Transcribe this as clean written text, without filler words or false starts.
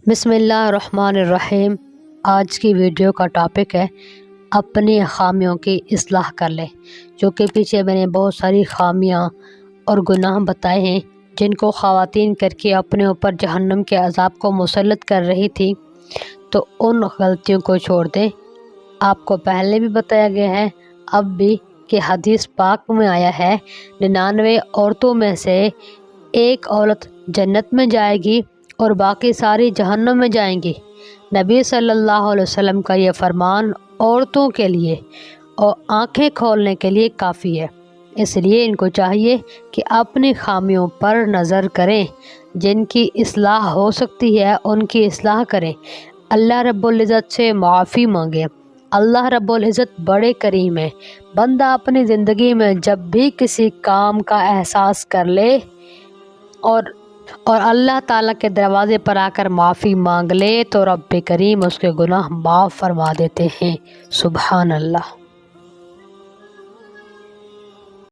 بسم اللہ الرحمن الرحیم۔ آج کی ویڈیو کا ٹاپک ہے اپنی خامیوں کی اصلاح کر لے، جو کہ پیچھے میں نے بہت ساری خامیاں اور گناہ بتائے ہیں جن کو خواتین کر کے اپنے اوپر جہنم کے عذاب کو مسلط کر رہی تھی، تو ان غلطیوں کو چھوڑ دیں۔ آپ کو پہلے بھی بتایا گیا ہے، اب بھی، کہ حدیث پاک میں آیا ہے 99 عورتوں میں سے ایک عورت جنت میں جائے گی اور باقی ساری جہنم میں جائیں گی۔ نبی صلی اللہ علیہ وسلم کا یہ فرمان عورتوں کے لیے اور آنکھیں کھولنے کے لیے کافی ہے، اس لیے ان کو چاہیے کہ اپنی خامیوں پر نظر کریں، جن کی اصلاح ہو سکتی ہے ان کی اصلاح کریں، اللہ رب العزت سے معافی مانگیں۔ اللہ رب العزت بڑے کریم ہے، بندہ اپنی زندگی میں جب بھی کسی کام کا احساس کر لے اور اللہ تعالیٰ کے دروازے پر آ کر معافی مانگ لے تو رب کریم اس کے گناہ معاف فرما دیتے ہیں۔ سبحان اللہ۔